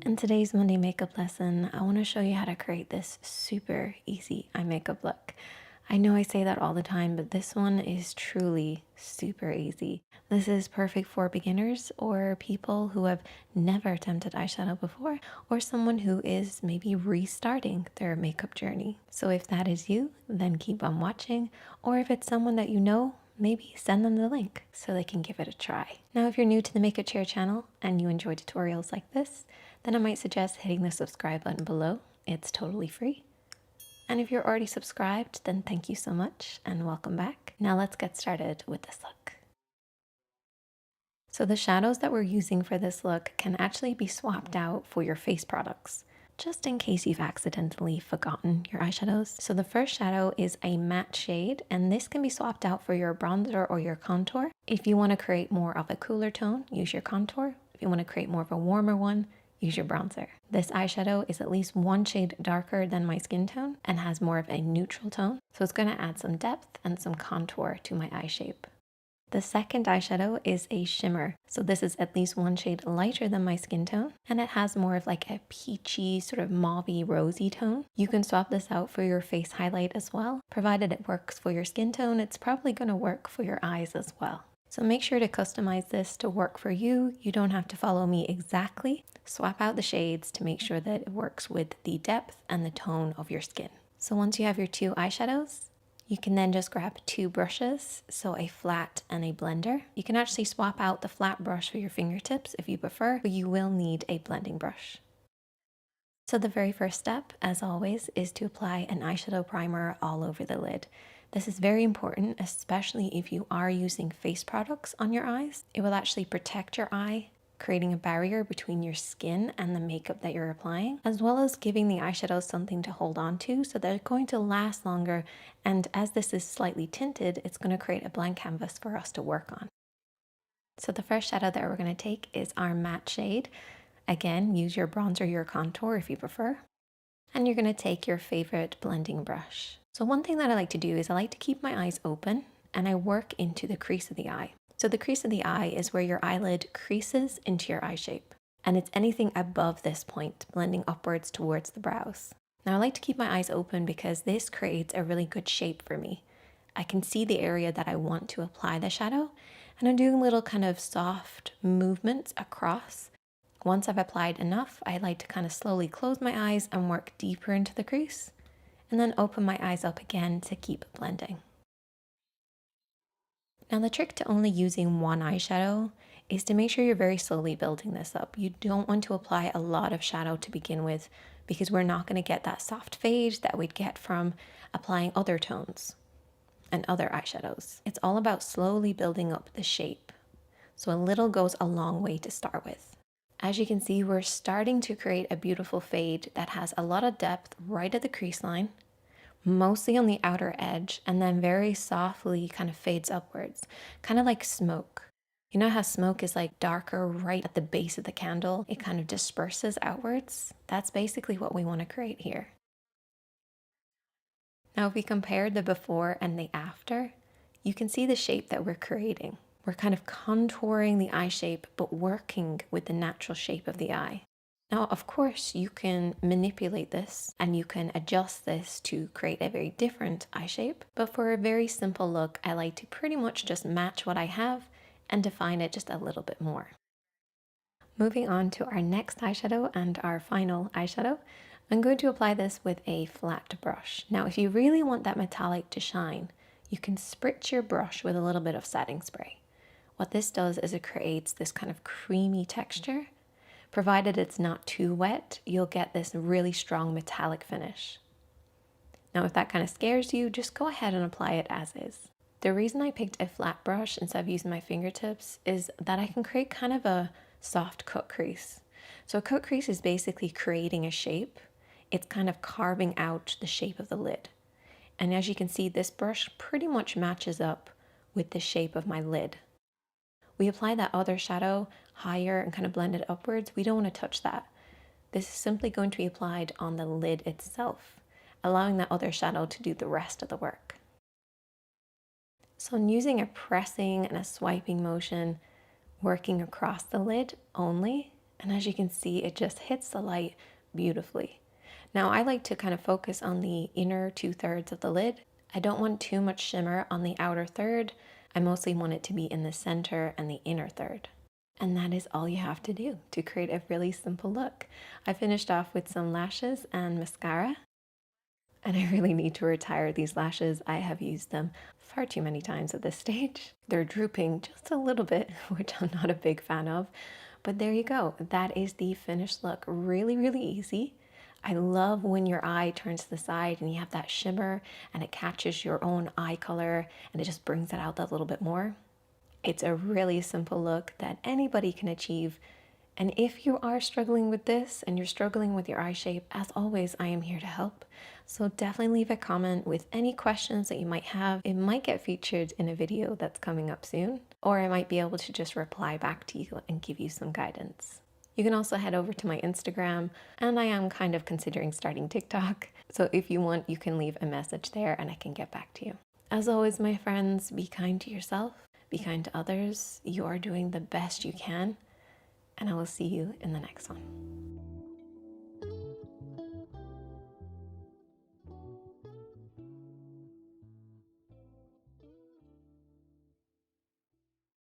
In today's Monday makeup lesson, I want to show you how to create this super easy eye makeup look. I know I say that all the time, but this one is truly super easy. This is perfect for beginners or people who have never attempted eyeshadow before, or someone who is maybe restarting their makeup journey. So if that is you, then keep on watching, or if it's someone that you know, maybe send them the link so they can give it a try. Now, if you're new to the Makeup Chair channel and you enjoy tutorials like this, then I might suggest hitting the subscribe button below. It's totally free. And if you're already subscribed, then thank you so much and welcome back. Now let's get started with this look. So the shadows that we're using for this look can actually be swapped out for your face products, just in case you've accidentally forgotten your eyeshadows. So the first shadow is a matte shade, and this can be swapped out for your bronzer or your contour. If you want to create more of a cooler tone, use your contour. If you want to create more of a warmer one, use your bronzer. This eyeshadow is at least one shade darker than my skin tone and has more of a neutral tone, so it's going to add some depth and some contour to my eye shape. The second eyeshadow is a shimmer, so this is at least one shade lighter than my skin tone, and it has more of like a peachy, sort of mauvey, rosy tone. You can swap this out for your face highlight as well. Provided it works for your skin tone, it's probably going to work for your eyes as well. So make sure to customize this to work for you. You don't have to follow me exactly. Swap out the shades to make sure that it works with the depth and the tone of your skin. So once you have your two eyeshadows, you can then just grab two brushes, so a flat and a blender. You can actually swap out the flat brush for your fingertips if you prefer, but you will need a blending brush. So the very first step, as always, is to apply an eyeshadow primer all over the lid. This is very important, especially if you are using face products on your eyes. It will actually protect your eye, creating a barrier between your skin and the makeup that you're applying, as well as giving the eyeshadow something to hold on to so they're going to last longer. And as this is slightly tinted, it's going to create a blank canvas for us to work on. So the first shadow that we're going to take is our matte shade. Again, use your bronzer or your contour if you prefer. And you're going to take your favorite blending brush. So one thing that I like to do is I like to keep my eyes open and I work into the crease of the eye. So the crease of the eye is where your eyelid creases into your eye shape. And it's anything above this point, blending upwards towards the brows. Now I like to keep my eyes open because this creates a really good shape for me. I can see the area that I want to apply the shadow, and I'm doing little kind of soft movements across. Once I've applied enough, I like to kind of slowly close my eyes and work deeper into the crease, and then open my eyes up again to keep blending. Now the trick to only using one eyeshadow is to make sure you're very slowly building this up. You don't want to apply a lot of shadow to begin with because we're not going to get that soft fade that we'd get from applying other tones and other eyeshadows. It's all about slowly building up the shape. So a little goes a long way to start with. As you can see, we're starting to create a beautiful fade that has a lot of depth right at the crease line, mostly on the outer edge, and then very softly kind of fades upwards, kind of like smoke. You know how smoke is like darker right at the base of the candle? It kind of disperses outwards. That's basically what we want to create here. Now, if we compare the before and the after, you can see the shape that we're creating. We're kind of contouring the eye shape, but working with the natural shape of the eye. Now, of course, you can manipulate this and you can adjust this to create a very different eye shape. But for a very simple look, I like to pretty much just match what I have and define it just a little bit more. Moving on to our next eyeshadow and our final eyeshadow, I'm going to apply this with a flat brush. Now, if you really want that metallic to shine, you can spritz your brush with a little bit of setting spray. What this does is it creates this kind of creamy texture. Provided it's not too wet, you'll get this really strong metallic finish. Now, if that kind of scares you, just go ahead and apply it as is. The reason I picked a flat brush instead of using my fingertips is that I can create kind of a soft cut crease. So a cut crease is basically creating a shape. It's kind of carving out the shape of the lid. And as you can see, this brush pretty much matches up with the shape of my lid. We apply that other shadow higher and kind of blend it upwards. We don't want to touch that. This is simply going to be applied on the lid itself, allowing that other shadow to do the rest of the work. So I'm using a pressing and a swiping motion, working across the lid only, And as you can see, it just hits the light beautifully. Now I like to kind of focus on the inner 2/3 of the lid. I don't want too much shimmer on the outer third. I mostly want it to be in the center and the inner third. And that is all you have to do to create a really simple look. I finished off with some lashes and mascara. And I really need to retire these lashes. I have used them far too many times at this stage. They're drooping just a little bit, which I'm not a big fan of. But there you go. That is the finished look. Really, really easy. I love when your eye turns to the side and you have that shimmer and it catches your own eye color and it just brings it out that little bit more. It's a really simple look that anybody can achieve. And if you are struggling with this and you're struggling with your eye shape, as always, I am here to help. So definitely leave a comment with any questions that you might have. It might get featured in a video that's coming up soon, or I might be able to just reply back to you and give you some guidance. You can also head over to my Instagram, and I am kind of considering starting TikTok. So if you want, you can leave a message there and I can get back to you. As always, my friends, be kind to yourself, be kind to others. You are doing the best you can, and I will see you in the next one.